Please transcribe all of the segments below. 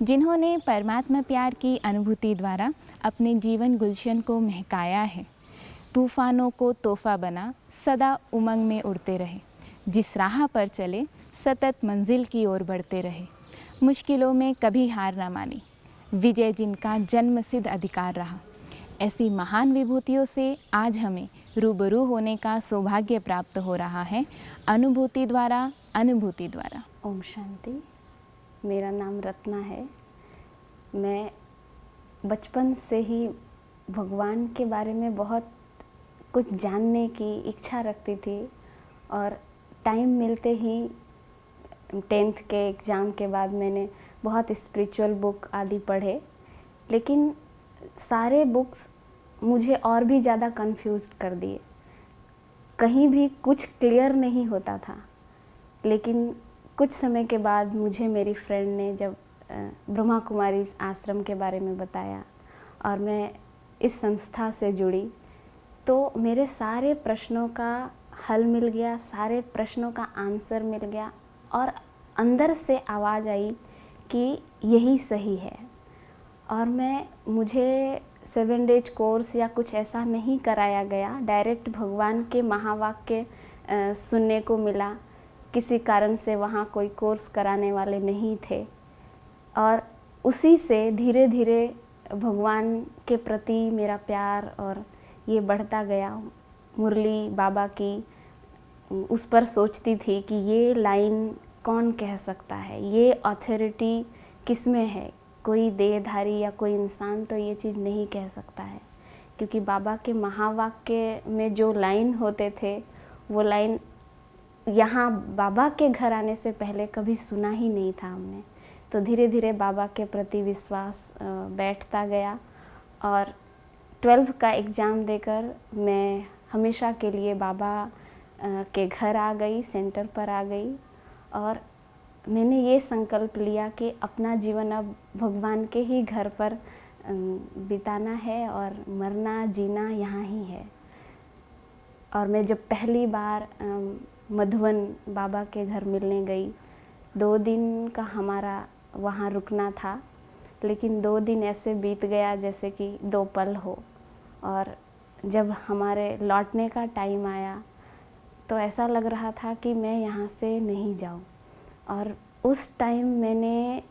जिन्होंने परमात्मा प्यार की अनुभूति द्वारा अपने जीवन गुलशन को महकाया है। तूफानों को तोहफा बना सदा उमंग में उड़ते रहे, जिस राह पर चले सतत मंजिल की ओर बढ़ते रहे, मुश्किलों में कभी हार ना मानी, विजय जिनका जन्मसिद्ध अधिकार रहा। ऐसी महान विभूतियों से आज हमें रूबरू होने का सौभाग्य प्राप्त हो रहा है, अनुभूति द्वारा, अनुभूति द्वारा। ओम शांति। मेरा नाम रत्ना है। मैं बचपन से ही भगवान के बारे में बहुत कुछ जानने की इच्छा रखती थी और टाइम मिलते ही 10th के एग्ज़ाम के बाद मैंने बहुत स्पिरिचुअल बुक आदि पढ़े, लेकिन सारे बुक्स मुझे और भी ज़्यादा कंफ्यूज कर दिए। कहीं भी कुछ क्लियर नहीं होता था। लेकिन कुछ समय के बाद मुझे मेरी फ्रेंड ने जब ब्रह्मा कुमारी आश्रम के बारे में बताया और मैं इस संस्था से जुड़ी, तो मेरे सारे प्रश्नों का हल मिल गया, सारे प्रश्नों का आंसर मिल गया और अंदर से आवाज़ आई कि यही सही है। और मुझे 7 डेज कोर्स या कुछ ऐसा नहीं कराया गया, डायरेक्ट भगवान के महावाक्य सुनने को मिला। किसी कारण से वहाँ कोई कोर्स कराने वाले नहीं थे और उसी से धीरे धीरे भगवान के प्रति मेरा प्यार और ये बढ़ता गया। मुरली बाबा की उस पर सोचती थी कि ये लाइन कौन कह सकता है, ये अथॉरिटी किस में है, कोई देहधारी या कोई इंसान तो ये चीज़ नहीं कह सकता है। क्योंकि बाबा के महावाक्य में जो लाइन होते थे वो लाइन यहाँ बाबा के घर आने से पहले कभी सुना ही नहीं था हमने। तो धीरे धीरे बाबा के प्रति विश्वास बैठता गया और 12th का एग्ज़ाम देकर मैं हमेशा के लिए बाबा के घर आ गई, सेंटर पर आ गई और मैंने ये संकल्प लिया कि अपना जीवन अब भगवान के ही घर पर बिताना है और मरना जीना यहाँ ही है। और मैं जब पहली बार मधुबन बाबा के घर मिलने गई, 2 दिन का हमारा वहाँ रुकना था, लेकिन 2 दिन ऐसे बीत गया जैसे कि 2 पल हो। और जब हमारे लौटने का टाइम आया तो ऐसा लग रहा था कि मैं यहाँ से नहीं जाऊँ। और उस टाइम मैंने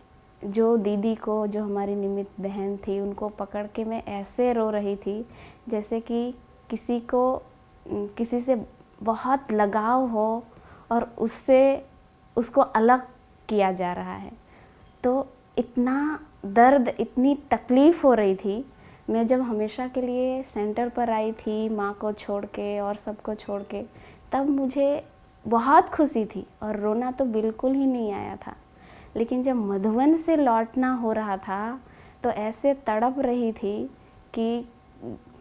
जो दीदी को, जो हमारी निमित्त बहन थी, उनको पकड़ के मैं ऐसे रो रही थी जैसे कि किसी से बहुत लगाव हो और उसको अलग किया जा रहा है। तो इतना दर्द, इतनी तकलीफ़ हो रही थी। मैं जब हमेशा के लिए सेंटर पर आई थी माँ को छोड़ के और सबको छोड़ के, तब मुझे बहुत खुशी थी और रोना तो बिल्कुल ही नहीं आया था। लेकिन जब मधुबन से लौटना हो रहा था तो ऐसे तड़प रही थी कि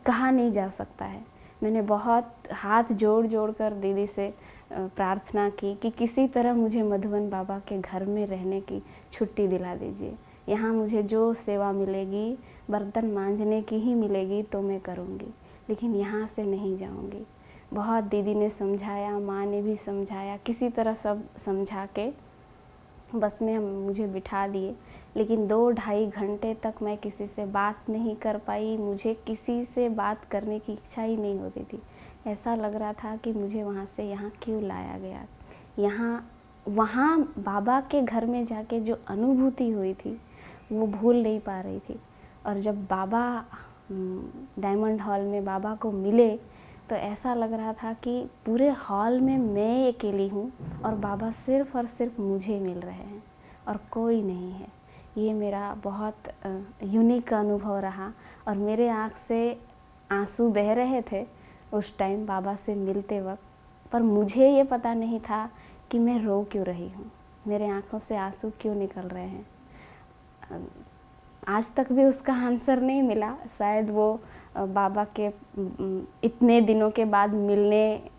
कहा नहीं जा सकता है। मैंने बहुत हाथ जोड़ जोड़ कर दीदी से प्रार्थना की कि किसी तरह मुझे मधुबन बाबा के घर में रहने की छुट्टी दिला दीजिए। यहाँ मुझे जो सेवा मिलेगी, बर्तन मांजने की ही मिलेगी तो मैं करूँगी, लेकिन यहाँ से नहीं जाऊँगी। बहुत दीदी ने समझाया, माँ ने भी समझाया, किसी तरह सब समझा के बस में मुझे बिठा दिए। लेकिन 2-2.5 घंटे तक मैं किसी से बात नहीं कर पाई। मुझे किसी से बात करने की इच्छा ही नहीं होती थी। ऐसा लग रहा था कि मुझे वहाँ से यहाँ क्यों लाया गया। वहाँ बाबा के घर में जाके जो अनुभूति हुई थी वो भूल नहीं पा रही थी। और जब बाबा डायमंड हॉल में बाबा को मिले तो ऐसा लग रहा था कि पूरे हॉल में मैं अकेली हूँ और बाबा सिर्फ़ और सिर्फ मुझे मिल रहे हैं और कोई नहीं है। ये मेरा बहुत यूनिक अनुभव रहा और मेरे आँख से आंसू बह रहे थे उस टाइम बाबा से मिलते वक्त, पर मुझे ये पता नहीं था कि मैं रो क्यों रही हूँ, मेरे आँखों से आंसू क्यों निकल रहे हैं। आज तक भी उसका आंसर नहीं मिला। शायद वो बाबा के इतने दिनों के बाद मिलने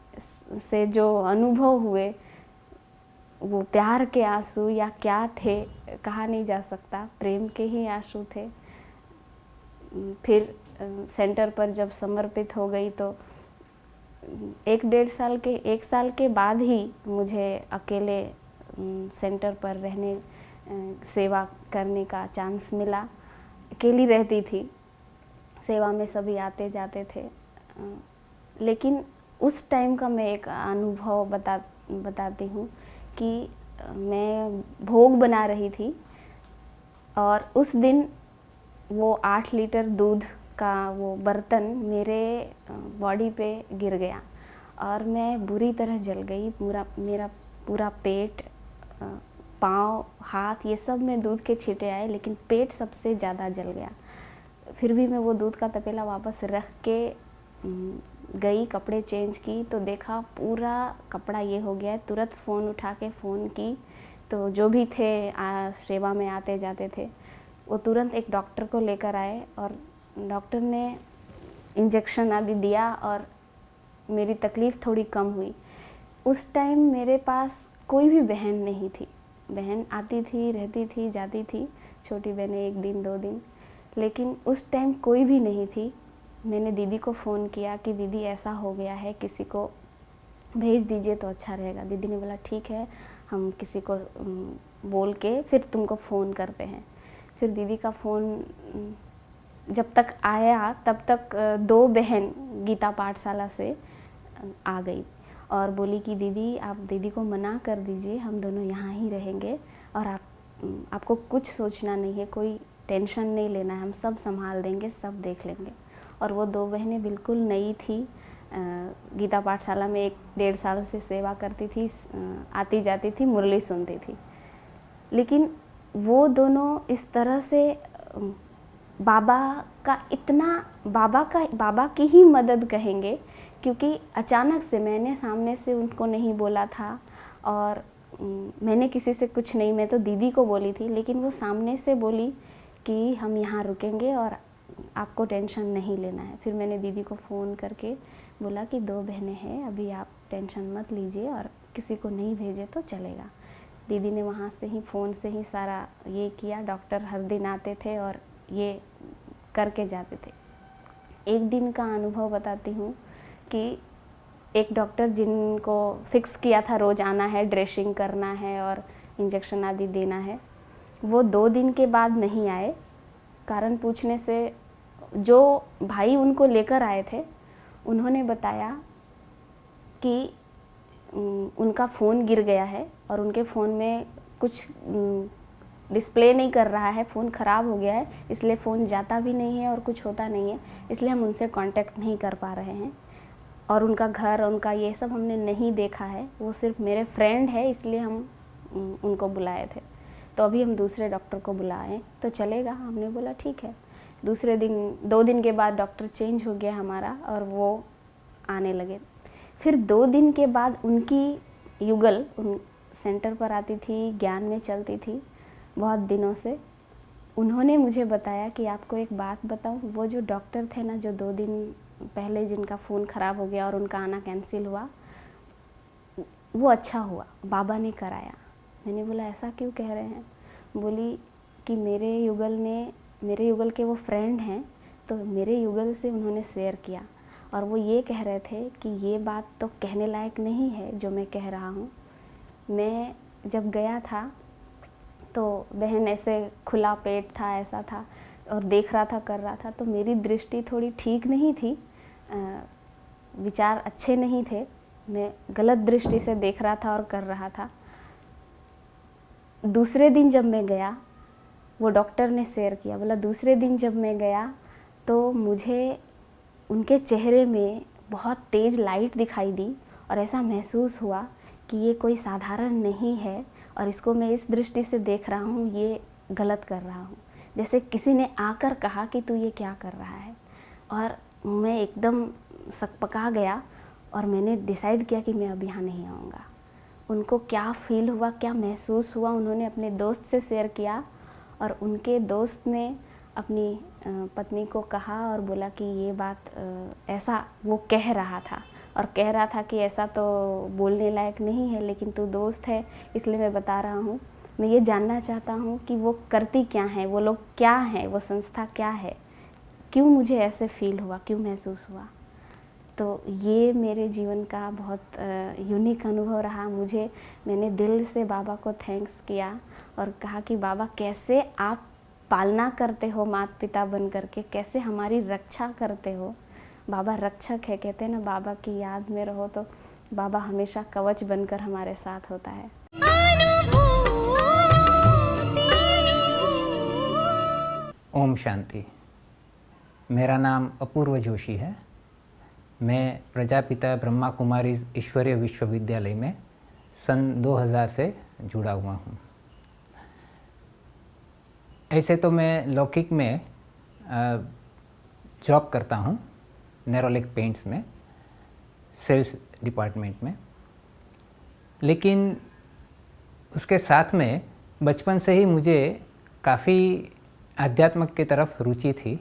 से जो अनुभव हुए वो प्यार के आंसू या क्या थे कहा नहीं जा सकता, प्रेम के ही आंसू थे। फिर सेंटर पर जब समर्पित हो गई तो 1 साल के बाद ही मुझे अकेले सेंटर पर रहने सेवा करने का चांस मिला। अकेली रहती थी, सेवा में सभी आते जाते थे। लेकिन उस टाइम का मैं एक अनुभव बताती हूँ कि मैं भोग बना रही थी और उस दिन वो 8 लीटर दूध का वो बर्तन मेरे बॉडी पे गिर गया और मैं बुरी तरह जल गई। मेरा पूरा पेट, पाँव, हाथ, ये सब में दूध के छींटे आए, लेकिन पेट सबसे ज़्यादा जल गया। फिर भी मैं वो दूध का तपेला वापस रख के गई, कपड़े चेंज की तो देखा पूरा कपड़ा ये हो गया है। तुरंत फ़ोन उठा के फ़ोन की तो जो भी थे सेवा में आते जाते थे वो तुरंत एक डॉक्टर को लेकर आए और डॉक्टर ने इंजेक्शन आदि दिया और मेरी तकलीफ़ थोड़ी कम हुई। उस टाइम मेरे पास कोई भी बहन नहीं थी। बहन आती थी, रहती थी, जाती थी, छोटी बहनें 1 दिन 2 दिन, लेकिन उस टाइम कोई भी नहीं थी। मैंने दीदी को फ़ोन किया कि दीदी ऐसा हो गया है, किसी को भेज दीजिए तो अच्छा रहेगा। दीदी ने बोला ठीक है, हम किसी को बोल के फिर तुमको फ़ोन करते हैं। फिर दीदी का फ़ोन जब तक आया तब तक 2 बहन गीता पाठशाला से आ गई और बोली कि दीदी आप दीदी को मना कर दीजिए, हम दोनों यहाँ ही रहेंगे और आपको कुछ सोचना नहीं है, कोई टेंशन नहीं लेना है, हम सब संभाल देंगे, सब देख लेंगे। और वो 2 बहनें बिल्कुल नई थी, गीता पाठशाला में 1-1.5 साल से सेवा करती थी, आती जाती थी, मुरली सुनती थी। लेकिन वो दोनों इस तरह से बाबा की ही मदद कहेंगे, क्योंकि अचानक से मैंने सामने से उनको नहीं बोला था और मैंने किसी से कुछ नहीं, मैं तो दीदी को बोली थी, लेकिन वो सामने से बोली कि हम यहाँ रुकेंगे और आपको टेंशन नहीं लेना है। फिर मैंने दीदी को फ़ोन करके बोला कि 2 बहनें हैं, अभी आप टेंशन मत लीजिए और किसी को नहीं भेजे तो चलेगा। दीदी ने वहाँ से ही फ़ोन से ही सारा ये किया। डॉक्टर हर दिन आते थे और ये करके जाते थे। एक दिन का अनुभव बताती हूँ कि एक डॉक्टर जिनको फिक्स किया था रोज़ आना है, ड्रेसिंग करना है और इंजेक्शन आदि देना है, वो 2 दिन के बाद नहीं आए। कारण पूछने से जो भाई उनको लेकर आए थे उन्होंने बताया कि उनका फ़ोन गिर गया है और उनके फ़ोन में कुछ डिस्प्ले नहीं कर रहा है, फ़ोन ख़राब हो गया है, इसलिए फ़ोन जाता भी नहीं है और कुछ होता नहीं है, इसलिए हम उनसे कांटेक्ट नहीं कर पा रहे हैं। और उनका घर, उनका ये सब हमने नहीं देखा है, वो सिर्फ मेरे फ्रेंड है, इसलिए हम उनको बुलाए थे। तो अभी हम दूसरे डॉक्टर को बुलाएं तो चलेगा? हमने बोला ठीक है। दूसरे दिन 2 दिन के बाद डॉक्टर चेंज हो गया हमारा और वो आने लगे। फिर 2 दिन के बाद उनकी युगल उन सेंटर पर आती थी, ज्ञान में चलती थी बहुत दिनों से। उन्होंने मुझे बताया कि आपको एक बात बताऊं, वो जो डॉक्टर थे ना, जो 2 दिन पहले जिनका फ़ोन ख़राब हो गया और उनका आना कैंसिल हुआ, वो अच्छा हुआ, बाबा ने कराया। मैंने बोला ऐसा क्यों कह रहे हैं? बोली कि मेरे युगल के वो फ्रेंड हैं, तो मेरे युगल से उन्होंने शेयर किया और वो ये कह रहे थे कि ये बात तो कहने लायक नहीं है जो मैं कह रहा हूँ। मैं जब गया था तो बहन ऐसे खुला पेट था, ऐसा था और देख रहा था, कर रहा था, तो मेरी दृष्टि थोड़ी ठीक नहीं थी, विचार अच्छे नहीं थे, मैं गलत दृष्टि से देख रहा था और कर रहा था। दूसरे दिन जब मैं गया, वो डॉक्टर ने शेयर किया, बोला दूसरे दिन जब मैं गया तो मुझे उनके चेहरे में बहुत तेज़ लाइट दिखाई दी और ऐसा महसूस हुआ कि ये कोई साधारण नहीं है और इसको मैं इस दृष्टि से देख रहा हूँ, ये गलत कर रहा हूँ। जैसे किसी ने आकर कहा कि तू ये क्या कर रहा है, और मैं एकदम सकपका गया और मैंने डिसाइड किया कि मैं अब यहाँ नहीं आऊँगा। उनको क्या फ़ील हुआ, क्या महसूस हुआ, उन्होंने अपने दोस्त से शेयर किया और उनके दोस्त ने अपनी पत्नी को कहा और बोला कि ये बात ऐसा वो कह रहा था और कह रहा था कि ऐसा तो बोलने लायक नहीं है, लेकिन तू दोस्त है इसलिए मैं बता रहा हूँ। मैं ये जानना चाहता हूँ कि वो करती क्या हैं, वो लोग क्या हैं, वो संस्था क्या है, क्यों मुझे ऐसे फ़ील हुआ, क्यों महसूस हुआ। तो ये मेरे जीवन का बहुत यूनिक अनुभव रहा। मैंने दिल से बाबा को थैंक्स किया और कहा कि बाबा कैसे आप पालना करते हो माता पिता बन करके, कैसे हमारी रक्षा करते हो। बाबा रक्षक है, कहते हैं ना, बाबा की याद में रहो तो बाबा हमेशा कवच बनकर हमारे साथ होता है। ओम शांति। मेरा नाम अपूर्व जोशी है। मैं प्रजापिता ब्रह्मा कुमारी ईश्वरीय विश्वविद्यालय में सन 2000 से जुड़ा हुआ हूँ। ऐसे तो मैं लौकिक में जॉब करता हूँ, नेरोलिक पेंट्स में, सेल्स डिपार्टमेंट में, लेकिन उसके साथ में बचपन से ही मुझे काफ़ी आध्यात्म की तरफ रुचि थी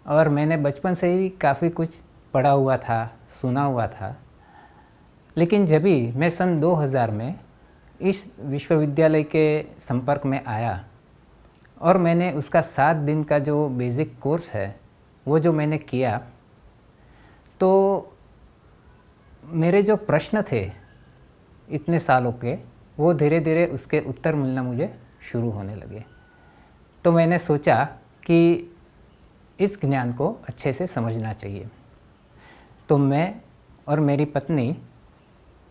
और मैंने बचपन से ही काफ़ी कुछ पढ़ा हुआ था, सुना हुआ था। लेकिन जब भी मैं सन 2000 में इस विश्वविद्यालय के संपर्क में आया और मैंने उसका 7 दिन का जो बेसिक कोर्स है वो जो मैंने किया, तो मेरे जो प्रश्न थे इतने सालों के, वो धीरे धीरे उसके उत्तर मिलना मुझे शुरू होने लगे। तो मैंने सोचा कि इस ज्ञान को अच्छे से समझना चाहिए। तो मैं और मेरी पत्नी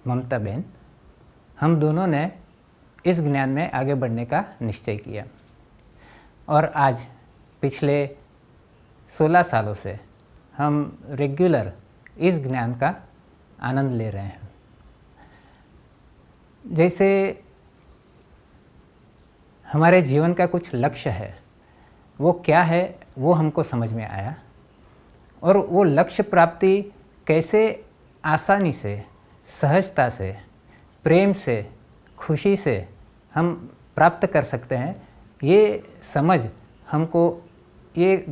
ममता बहन, हम दोनों ने इस ज्ञान में आगे बढ़ने का निश्चय किया और आज पिछले 16 सालों से हम रेगुलर इस ज्ञान का आनंद ले रहे हैं। जैसे हमारे जीवन का कुछ लक्ष्य है, वो क्या है वो हमको समझ में आया और वो लक्ष्य प्राप्ति कैसे आसानी से, सहजता से, प्रेम से, खुशी से हम प्राप्त कर सकते हैं, ये समझ हमको इस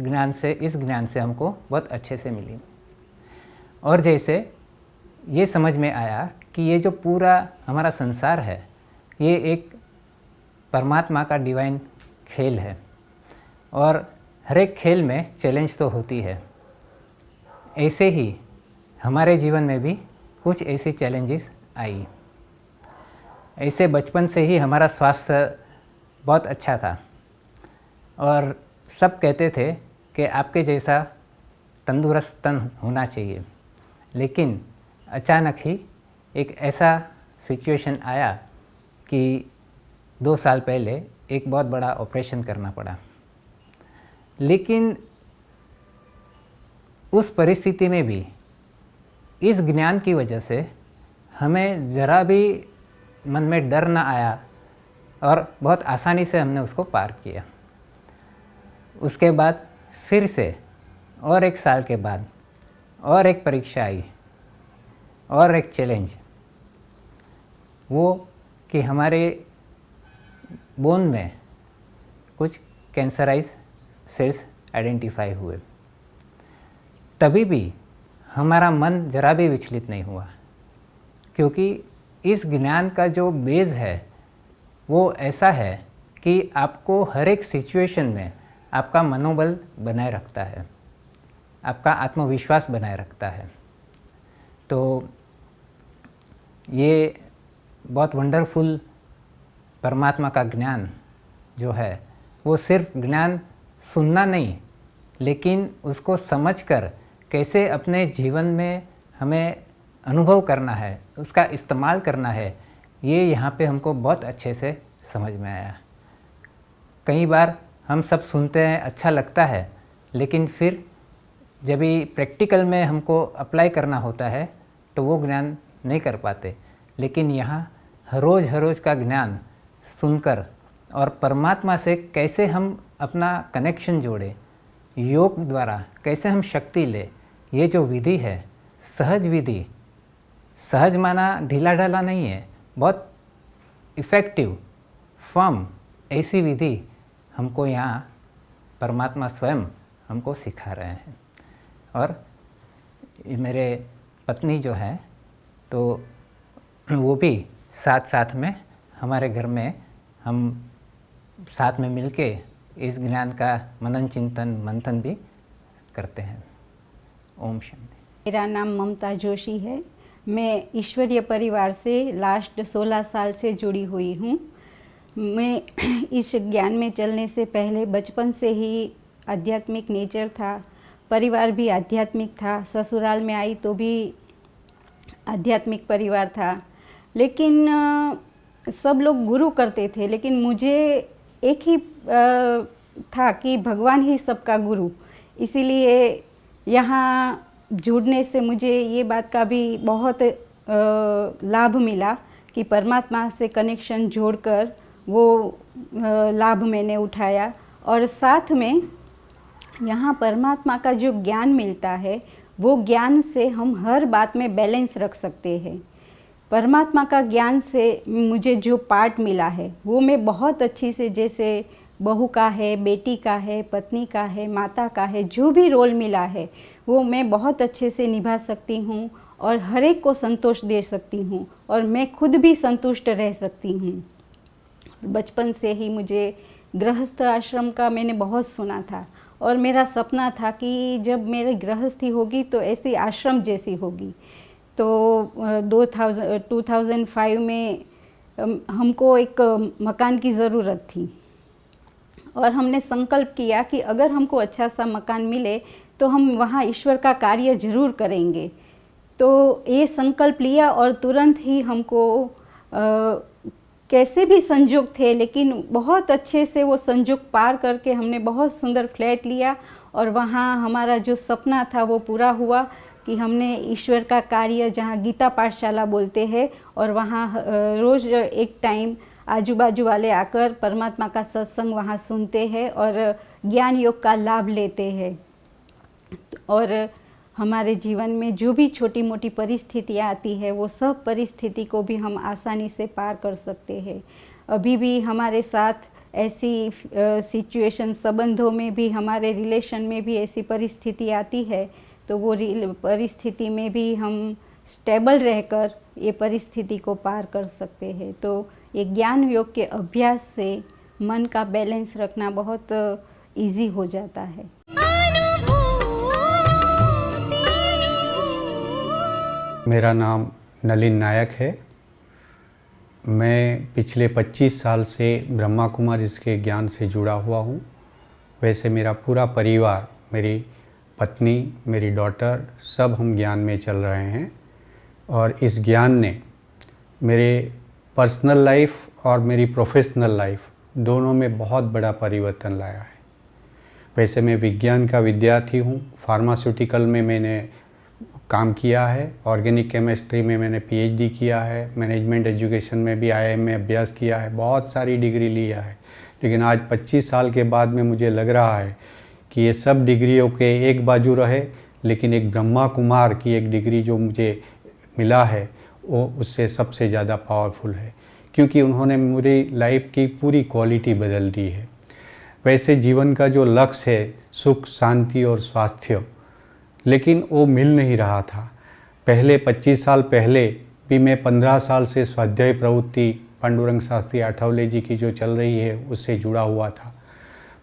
ज्ञान से हमको बहुत अच्छे से मिली। और जैसे ये समझ में आया कि ये जो पूरा हमारा संसार है, ये एक परमात्मा का डिवाइन खेल है और हर एक खेल में चैलेंज तो होती है। ऐसे ही हमारे जीवन में भी कुछ ऐसी चैलेंजेस आई। ऐसे बचपन से ही हमारा स्वास्थ्य बहुत अच्छा था और सब कहते थे कि आपके जैसा तंदुरुस्त तन होना चाहिए। लेकिन अचानक ही एक ऐसा सिचुएशन आया कि 2 साल पहले एक बहुत बड़ा ऑपरेशन करना पड़ा। लेकिन उस परिस्थिति में भी इस ज्ञान की वजह से हमें ज़रा भी मन में डर ना आया और बहुत आसानी से हमने उसको पार किया। उसके बाद फिर से और 1 साल के बाद और एक परीक्षा आई और एक चैलेंज, वो कि हमारे बोन में कुछ कैंसराइज सेल्स आइडेंटिफाई हुए। तभी भी हमारा मन जरा भी विचलित नहीं हुआ, क्योंकि इस ज्ञान का जो बेस है वो ऐसा है कि आपको हर एक सिचुएशन में आपका मनोबल बनाए रखता है, आपका आत्मविश्वास बनाए रखता है। तो ये बहुत वंडरफुल परमात्मा का ज्ञान जो है, वो सिर्फ ज्ञान सुनना नहीं, लेकिन उसको समझकर कैसे अपने जीवन में हमें अनुभव करना है, उसका इस्तेमाल करना है, ये यहाँ पे हमको बहुत अच्छे से समझ में आया। कई बार हम सब सुनते हैं, अच्छा लगता है, लेकिन फिर जब भी प्रैक्टिकल में हमको अप्लाई करना होता है तो वो ज्ञान नहीं कर पाते। लेकिन यहाँ हर रोज़ का ज्ञान सुनकर और परमात्मा से कैसे हम अपना कनेक्शन जोड़े, योग द्वारा कैसे हम शक्ति ले, ये जो विधि है, सहज विधि, सहज माना ढीला ढाला नहीं है, बहुत इफ़ेक्टिव, फर्म ऐसी विधि हमको यहाँ परमात्मा स्वयं हमको सिखा रहे हैं। और मेरे पत्नी जो है, तो वो भी साथ में हमारे घर में हम साथ में मिलके इस ज्ञान का मनन चिंतन मंथन भी करते हैं। ओम शांति। मेरा नाम ममता जोशी है। मैं ईश्वरीय परिवार से लास्ट 16 साल से जुड़ी हुई हूँ। मैं इस ज्ञान में चलने से पहले बचपन से ही आध्यात्मिक नेचर था, परिवार भी आध्यात्मिक था। ससुराल में आई तो भी आध्यात्मिक परिवार था, लेकिन सब लोग गुरु करते थे, लेकिन मुझे एक ही था कि भगवान ही सबका गुरु। इसीलिए यहाँ जुड़ने से मुझे ये बात का भी बहुत लाभ मिला कि परमात्मा से कनेक्शन जोड़कर वो लाभ मैंने उठाया। और साथ में यहाँ परमात्मा का जो ज्ञान मिलता है, वो ज्ञान से हम हर बात में बैलेंस रख सकते हैं। परमात्मा का ज्ञान से मुझे जो पार्ट मिला है वो मैं बहुत अच्छी से, जैसे बहू का है, बेटी का है, पत्नी का है, माता का है, जो भी रोल मिला है वो मैं बहुत अच्छे से निभा सकती हूँ और हर एक को संतोष दे सकती हूँ और मैं खुद भी संतुष्ट रह सकती हूँ। बचपन से ही मुझे गृहस्थ आश्रम का मैंने बहुत सुना था और मेरा सपना था कि जब मेरी गृहस्थी होगी तो ऐसी आश्रम जैसी होगी। तो 2005 में हमको एक मकान की ज़रूरत थी और हमने संकल्प किया कि अगर हमको अच्छा सा मकान मिले तो हम वहाँ ईश्वर का कार्य जरूर करेंगे। तो ये संकल्प लिया और तुरंत ही हमको कैसे भी संजोग थे, लेकिन बहुत अच्छे से वो संजोग पार करके हमने बहुत सुंदर फ्लैट लिया और वहाँ हमारा जो सपना था वो पूरा हुआ कि हमने ईश्वर का कार्य, जहाँ गीता पाठशाला बोलते हैं, और वहाँ रोज़ एक टाइम आजू बाजू वाले आकर परमात्मा का सत्संग वहाँ सुनते हैं और ज्ञान योग का लाभ लेते हैं। और हमारे जीवन में जो भी छोटी मोटी परिस्थितियाँ आती है वो सब परिस्थिति को भी हम आसानी से पार कर सकते हैं। अभी भी हमारे साथ ऐसी सिचुएशन, संबंधों में भी, हमारे रिलेशन में भी ऐसी परिस्थिति आती है तो वो परिस्थिति में भी हम स्टेबल रहकर ये परिस्थिति को पार कर सकते हैं। तो ये ज्ञान योग के अभ्यास से मन का बैलेंस रखना बहुत इजी हो जाता है। मेरा नाम नलिन नायक है। मैं पिछले 25 साल से ब्रह्मा कुमारी के ज्ञान से जुड़ा हुआ हूँ। वैसे मेरा पूरा परिवार, मेरी पत्नी, मेरी डॉटर, सब हम ज्ञान में चल रहे हैं और इस ज्ञान ने मेरे पर्सनल लाइफ और मेरी प्रोफेशनल लाइफ दोनों में बहुत बड़ा परिवर्तन लाया है। वैसे मैं विज्ञान का विद्यार्थी हूँ। फार्मास्यूटिकल में मैंने काम किया है, ऑर्गेनिक केमिस्ट्री में मैंने पीएचडी किया है, मैनेजमेंट एजुकेशन में भी आईआईएम में अभ्यास किया है, बहुत सारी डिग्री लिया है। लेकिन आज 25 साल के बाद में मुझे लग रहा है कि ये सब डिग्रियों के एक बाजू रहे, लेकिन एक ब्रह्मा कुमार की एक डिग्री जो मुझे मिला है वो उससे सबसे ज़्यादा पावरफुल है, क्योंकि उन्होंने मेरी लाइफ की पूरी क्वालिटी बदल दी है। वैसे जीवन का जो लक्ष्य है सुख, शांति और स्वास्थ्य, लेकिन वो मिल नहीं रहा था। पहले 25 साल पहले भी मैं 15 साल से स्वाध्याय प्रवृत्ति पांडुरंग शास्त्री आठवले जी की जो चल रही है उससे जुड़ा हुआ था।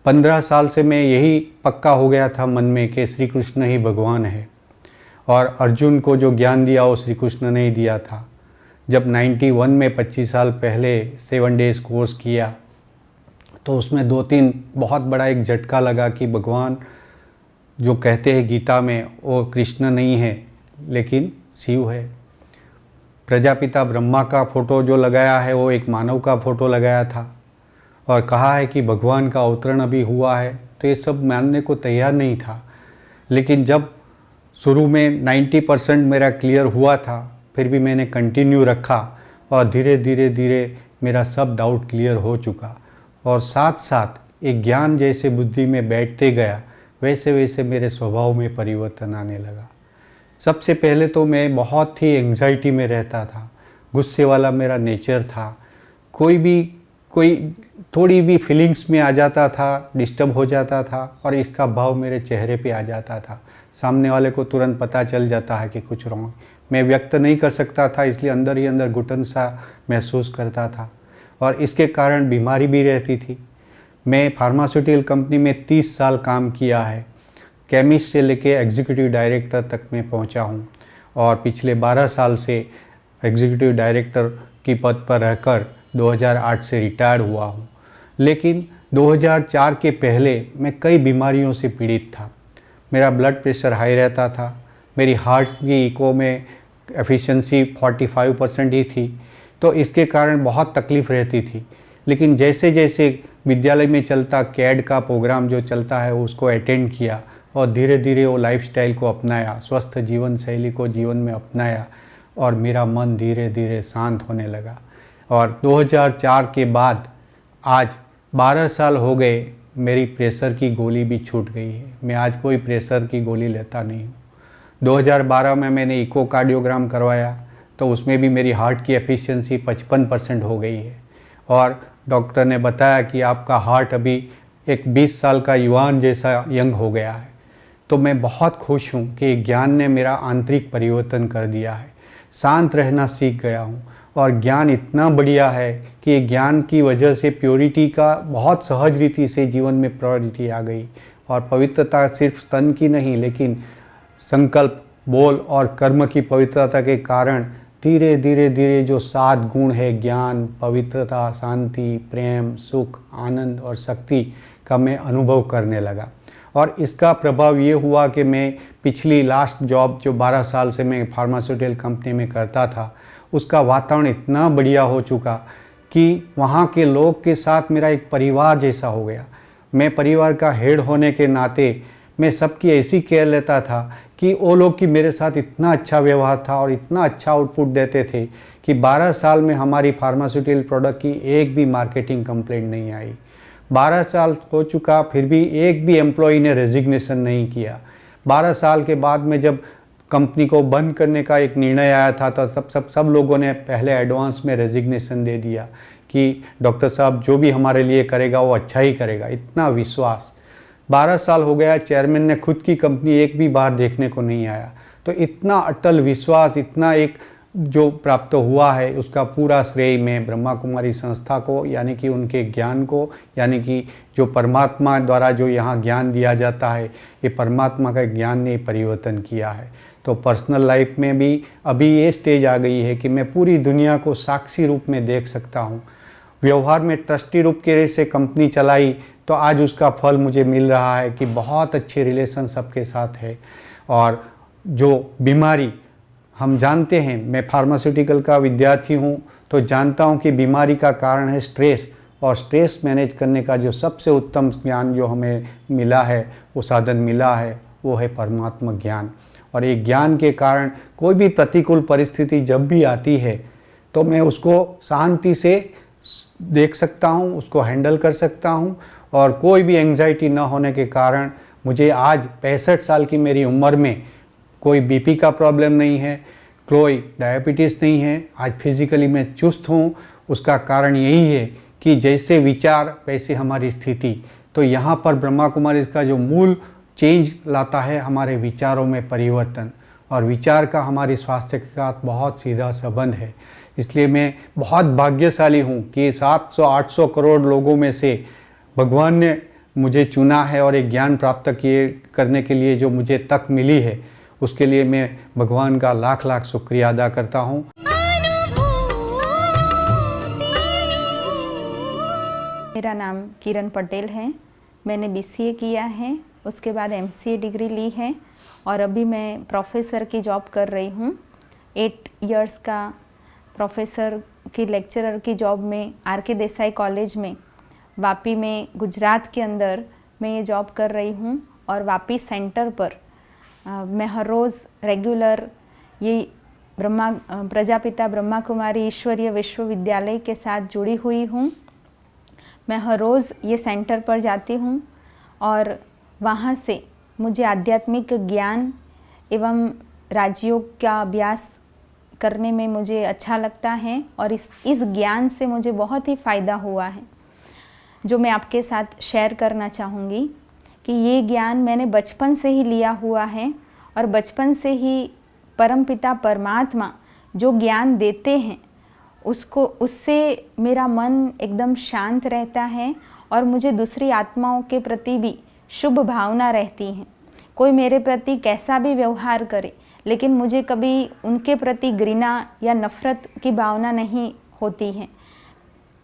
15 साल से मैं यही पक्का हो गया था मन में कि श्री कृष्ण ही भगवान है और अर्जुन को जो ज्ञान दिया वो श्री कृष्ण ने ही दिया था। जब 91 में 25 साल पहले 7 डेज़ कोर्स किया तो उसमें 2-3 बहुत बड़ा एक झटका लगा कि भगवान जो कहते हैं गीता में वो कृष्ण नहीं है लेकिन शिव है। प्रजापिता ब्रह्मा का फ़ोटो जो लगाया है वो एक मानव का फ़ोटो लगाया था और कहा है कि भगवान का अवतरण अभी हुआ है, तो ये सब मानने को तैयार नहीं था। लेकिन जब शुरू में 90% मेरा क्लियर हुआ था, फिर भी मैंने कंटिन्यू रखा और धीरे धीरे धीरे मेरा सब डाउट क्लियर हो चुका और साथ साथ एक ज्ञान जैसे बुद्धि में बैठते गया, वैसे वैसे मेरे स्वभाव में परिवर्तन आने लगा। सबसे पहले तो मैं बहुत ही एंग्जाइटी में रहता था, गुस्से वाला मेरा नेचर था। कोई थोड़ी भी फीलिंग्स में आ जाता था, डिस्टर्ब हो जाता था और इसका भाव मेरे चेहरे पे आ जाता था। सामने वाले को तुरंत पता चल जाता है कि कुछ रॉन्ग। मैं व्यक्त नहीं कर सकता था, इसलिए अंदर ही अंदर घुटन सा महसूस करता था और इसके कारण बीमारी भी रहती थी। मैं फार्मास्यूटिकल कंपनी में 30 साल काम किया है, केमिस्ट से लेके एग्जीक्यूटिव डायरेक्टर तक मैं पहुंचा हूं और पिछले 12 साल से एग्जीक्यूटिव डायरेक्टर की पद पर रहकर 2008 से रिटायर्ड हुआ हूं। लेकिन 2004 के पहले मैं कई बीमारियों से पीड़ित था। मेरा ब्लड प्रेशर हाई रहता था, मेरी हार्ट की इको में एफिशिएंसी 45% ही थी, तो इसके कारण बहुत तकलीफ़ रहती थी। लेकिन जैसे जैसे विद्यालय में चलता कैड का प्रोग्राम जो चलता है उसको अटेंड किया और धीरे धीरे वो लाइफस्टाइल को अपनाया, स्वस्थ जीवन शैली को जीवन में अपनाया और मेरा मन धीरे धीरे शांत होने लगा। और 2004 के बाद आज 12 साल हो गए, मेरी प्रेशर की गोली भी छूट गई है। मैं आज कोई प्रेशर की गोली लेता नहीं हूँ। 2012 में मैंने इकोकार्डियोग्राम करवाया तो उसमें भी मेरी हार्ट की एफिशिएंसी 55% हो गई है और डॉक्टर ने बताया कि आपका हार्ट अभी एक 20 साल का युवान जैसा यंग हो गया है। तो मैं बहुत खुश हूँ कि ज्ञान ने मेरा आंतरिक परिवर्तन कर दिया है। शांत रहना सीख गया हूँ और ज्ञान इतना बढ़िया है कि ज्ञान की वजह से प्योरिटी का बहुत सहज रीति से जीवन में प्योरिटी आ गई और पवित्रता सिर्फ तन की नहीं लेकिन संकल्प, बोल और कर्म की पवित्रता के कारण धीरे धीरे धीरे जो 7 गुण है ज्ञान, पवित्रता, शांति, प्रेम, सुख, आनंद और शक्ति का मैं अनुभव करने लगा। और इसका प्रभाव ये हुआ कि मैं पिछली लास्ट जॉब जो 12 साल से मैं फार्मास्यूटिकल कंपनी में करता था उसका वातावरण इतना बढ़िया हो चुका कि वहाँ के लोग के साथ मेरा एक परिवार जैसा हो गया। मैं परिवार का हेड होने के नाते मैं सबकी ऐसी केयर लेता था कि वो लोग की मेरे साथ इतना अच्छा व्यवहार था और इतना अच्छा आउटपुट देते थे कि 12 साल में हमारी फार्मास्यूटिकल प्रोडक्ट की एक भी मार्केटिंग कंप्लेंट नहीं आई। 12 साल हो चुका फिर भी एक भी एम्प्लॉई ने रेजिग्नेशन नहीं किया। 12 साल के बाद में जब कंपनी को बंद करने का एक निर्णय आया था तो सब लोगों ने पहले एडवांस में रेजिग्नेशन दे दिया कि डॉक्टर साहब जो भी हमारे लिए करेगा वो अच्छा ही करेगा। इतना विश्वास। 12 साल हो गया, चेयरमैन ने खुद की कंपनी एक भी बार देखने को नहीं आया। तो इतना अटल विश्वास, इतना एक जो प्राप्त हुआ है उसका पूरा श्रेय मैं ब्रह्मा कुमारी संस्था को यानी कि उनके ज्ञान को, यानी कि जो परमात्मा द्वारा जो यहाँ ज्ञान दिया जाता है ये परमात्मा का ज्ञान ने परिवर्तन किया है। तो पर्सनल लाइफ में भी अभी ये स्टेज आ गई है कि मैं पूरी दुनिया को साक्षी रूप में देख सकता हूँ। व्यवहार में ट्रस्टी रूप के से कंपनी चलाई तो आज उसका फल मुझे मिल रहा है कि बहुत अच्छे रिलेशन सबके साथ है। और जो बीमारी हम जानते हैं, मैं फार्मास्यूटिकल का विद्यार्थी हूँ तो जानता हूँ कि बीमारी का कारण है स्ट्रेस, और स्ट्रेस मैनेज करने का जो सबसे उत्तम ज्ञान जो हमें मिला है, वो साधन मिला है, वो है परमात्मा ज्ञान। और ये ज्ञान के कारण कोई भी प्रतिकूल परिस्थिति जब भी आती है तो मैं उसको शांति से देख सकता हूँ, उसको हैंडल कर सकता हूँ और कोई भी एंग्जाइटी न होने के कारण मुझे आज 65 साल की मेरी उम्र में कोई बीपी का प्रॉब्लम नहीं है, कोई डायबिटीज़ नहीं है। आज फिज़िकली मैं चुस्त हूँ। उसका कारण यही है कि जैसे विचार वैसे हमारी स्थिति। तो यहाँ पर ब्रह्मा कुमारी इसका जो मूल चेंज लाता है हमारे विचारों में परिवर्तन, और विचार का हमारी स्वास्थ्य के साथ बहुत सीधा संबंध है। इसलिए मैं बहुत भाग्यशाली हूँ कि 700-800 करोड़ लोगों में से भगवान ने मुझे चुना है और एक ज्ञान प्राप्त करने के लिए जो मुझे तक मिली है उसके लिए मैं भगवान का लाख लाख शुक्रिया अदा करता हूँ। मेरा नाम किरण पटेल है। मैंने BCA किया है, उसके बाद MCA डिग्री ली है और अभी मैं प्रोफेसर की जॉब कर रही हूँ। 8 इयर्स का प्रोफेसर की लेक्चरर की जॉब में RK देसाई कॉलेज में वापी में गुजरात के अंदर मैं ये जॉब कर रही हूँ। और वापी सेंटर पर मैं हर रोज़ रेगुलर ये प्रजापिता ब्रह्मा कुमारी ईश्वरीय विश्वविद्यालय के साथ जुड़ी हुई हूँ। मैं हर रोज़ ये सेंटर पर जाती हूँ और वहाँ से मुझे आध्यात्मिक ज्ञान एवं राजयोग का अभ्यास करने में मुझे अच्छा लगता है और इस ज्ञान से मुझे बहुत ही फ़ायदा हुआ है, जो मैं आपके साथ शेयर करना चाहूँगी कि ये ज्ञान मैंने बचपन से ही लिया हुआ है और बचपन से ही परमपिता परमात्मा जो ज्ञान देते हैं उससे मेरा मन एकदम शांत रहता है और मुझे दूसरी आत्माओं के प्रति भी शुभ भावना रहती है। कोई मेरे प्रति कैसा भी व्यवहार करे, लेकिन मुझे कभी उनके प्रति घृणा या नफ़रत की भावना नहीं होती है।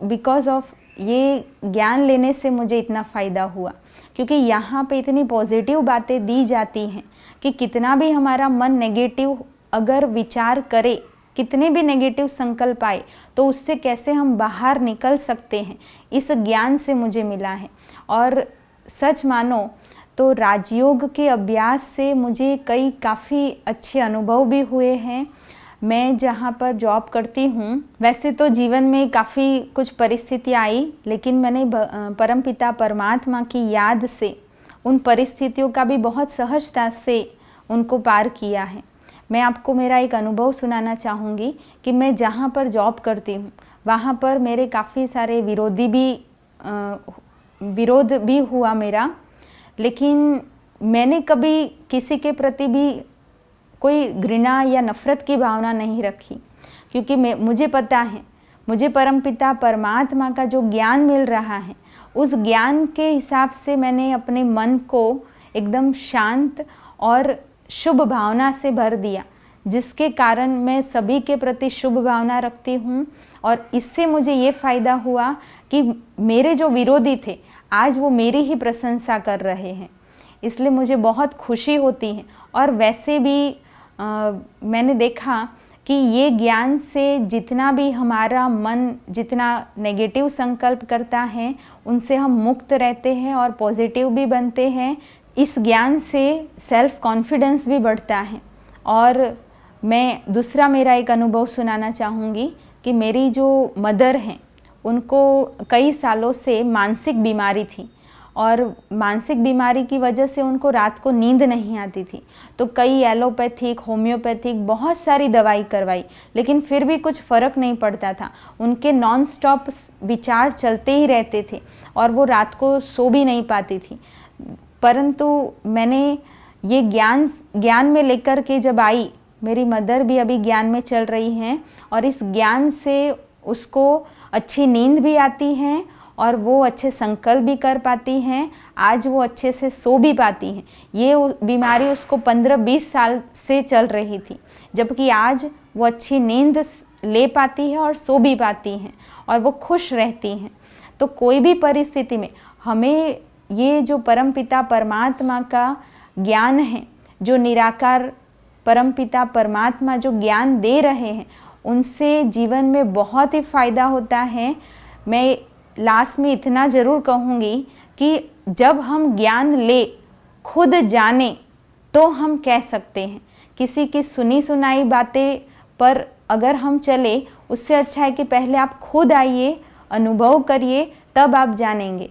बिकॉज़ ऑफ ये ज्ञान लेने से मुझे इतना फ़ायदा हुआ, क्योंकि यहाँ पे इतनी पॉजिटिव बातें दी जाती हैं कि कितना भी हमारा मन नेगेटिव अगर विचार करे, कितने भी नेगेटिव संकल्प आए, तो उससे कैसे हम बाहर निकल सकते हैं, इस ज्ञान से मुझे मिला है। और सच मानो तो राजयोग के अभ्यास से मुझे कई काफ़ी अच्छे अनुभव भी हुए हैं। मैं जहाँ पर जॉब करती हूँ, वैसे तो जीवन में काफ़ी कुछ परिस्थितियाँ आई, लेकिन मैंने परमपिता परमात्मा की याद से उन परिस्थितियों का भी बहुत सहजता से उनको पार किया है। मैं आपको मेरा एक अनुभव सुनाना चाहूँगी कि मैं जहाँ पर जॉब करती हूँ वहाँ पर मेरे काफ़ी सारे विरोध भी हुआ मेरा, लेकिन मैंने कभी किसी के प्रति भी कोई घृणा या नफ़रत की भावना नहीं रखी, क्योंकि मुझे पता है, मुझे परमपिता परमात्मा का जो ज्ञान मिल रहा है, उस ज्ञान के हिसाब से मैंने अपने मन को एकदम शांत और शुभ भावना से भर दिया, जिसके कारण मैं सभी के प्रति शुभ भावना रखती हूँ। और इससे मुझे ये फ़ायदा हुआ कि मेरे जो विरोधी थे आज वो मेरी ही प्रशंसा कर रहे हैं, इसलिए मुझे बहुत खुशी होती है। और वैसे भी मैंने देखा कि ये ज्ञान से जितना भी हमारा मन जितना नेगेटिव संकल्प करता है उनसे हम मुक्त रहते हैं और पॉजिटिव भी बनते हैं। इस ज्ञान से सेल्फ कॉन्फिडेंस भी बढ़ता है। और मैं दूसरा मेरा एक अनुभव सुनाना चाहूँगी कि मेरी जो मदर हैं उनको कई सालों से मानसिक बीमारी थी, और मानसिक बीमारी की वजह से उनको रात को नींद नहीं आती थी। तो कई एलोपैथिक, होम्योपैथिक बहुत सारी दवाई करवाई, लेकिन फिर भी कुछ फ़र्क नहीं पड़ता था। उनके नॉन स्टॉप विचार चलते ही रहते थे और वो रात को सो भी नहीं पाती थी। परंतु मैंने ये ज्ञान में लेकर के जब आई, मेरी मदर भी अभी ज्ञान में चल रही हैं और इस ज्ञान से उसको अच्छी नींद भी आती है और वो अच्छे संकल्प भी कर पाती हैं। आज वो अच्छे से सो भी पाती हैं। ये बीमारी उसको 15-20 साल से चल रही थी, जबकि आज वो अच्छी नींद ले पाती है और सो भी पाती हैं और वो खुश रहती हैं। तो कोई भी परिस्थिति में हमें ये जो परमपिता परमात्मा का ज्ञान है, जो निराकार परमपिता परमात्मा जो ज्ञान दे रहे हैं, उनसे जीवन में बहुत ही फ़ायदा होता है। मैं लास्ट में इतना ज़रूर कहूँगी कि जब हम ज्ञान ले, खुद जाने, तो हम कह सकते हैं। किसी की सुनी सुनाई बातें पर अगर हम चले, उससे अच्छा है कि पहले आप खुद आइए, अनुभव करिए, तब आप जानेंगे।